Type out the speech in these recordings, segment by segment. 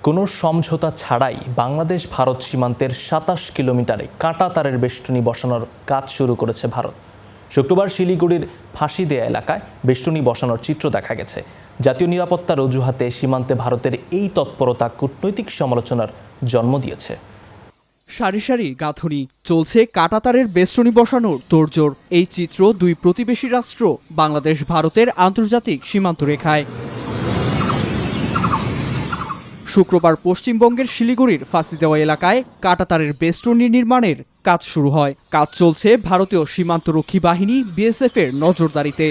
কোনো সমঝোতা ছাড়াই বাংলাদেশ ভারত সীমান্তের ২৭ কিলোমিটারে কাঁটাতারের বেষ্টনী বসানোর কাজ শুরু করেছে ভারত। শুক্রবার শিলিগুড়ির ফাঁসিদেয়া এলাকায় বেষ্টনী বসানোর চিত্র দেখা গেছে। জাতীয় নিরাপত্তার অজুহাতে সীমান্তে ভারতের এই তৎপরতা কূটনৈতিক সমালোচনার জন্ম দিয়েছে। সারি সারি গাঁথনি চলছে কাঁটাতারের বেষ্টনী বসানোর তোড়জোড়। এই চিত্র দুই প্রতিবেশী রাষ্ট্র বাংলাদেশ ভারতের আন্তর্জাতিক সীমান্ত রেখায়। শুক্রবার পশ্চিমবঙ্গের শিলিগুড়ির ফাঁসিদেওয়া এলাকায় কাঁটাতারের বেষ্টনী নির্মাণের কাজ শুরু হয়। কাজ চলছে ভারতীয় সীমান্তরক্ষী বাহিনী বিএসএফ এর নজরদারিতে।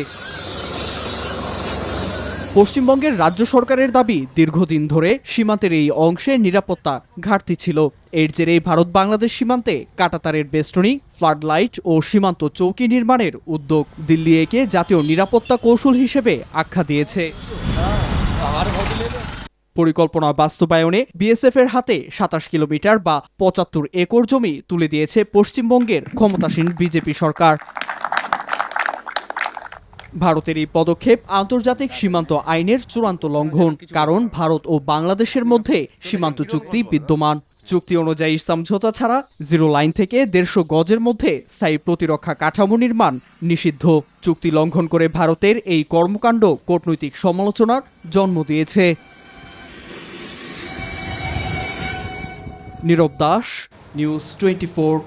পশ্চিমবঙ্গের রাজ্য সরকারের দাবি, দীর্ঘদিন ধরে সীমান্তের এই অংশে নিরাপত্তা ঘাটতি ছিল। এর জেরেই ভারত বাংলাদেশ সীমান্তে কাঁটাতারের বেষ্টনী, ফ্লাড লাইট ও সীমান্ত চৌকি নির্মাণের উদ্যোগ দিল্লি একে জাতীয় নিরাপত্তা কৌশল হিসেবে আখ্যা দিয়েছে। পরিকল্পনা বাস্তবায়নে বিএসএফ এর হাতে ২৭ কিলোমিটার বা ৭৫ একর জমি তুলে দিয়েছে পশ্চিমবঙ্গের ক্ষমতাসীন বিজেপি সরকার। ভারতের এই পদক্ষেপ আন্তর্জাতিক সীমান্ত আইনের চূড়ান্ত লঙ্ঘন, কারণ ভারত ও বাংলাদেশের মধ্যে সীমান্ত চুক্তি বিদ্যমান। চুক্তি অনুযায়ী সমঝোতা ছাড়া জিরো লাইন থেকে ১৫০ গজের মধ্যে স্থায়ী প্রতিরক্ষা কাঠামো নির্মাণ নিষিদ্ধ। চুক্তি লঙ্ঘন করে ভারতের এই কর্মকাণ্ড কূটনৈতিক সমালোচনার জন্ম দিয়েছে। নীরব দাস, নিউজ 24।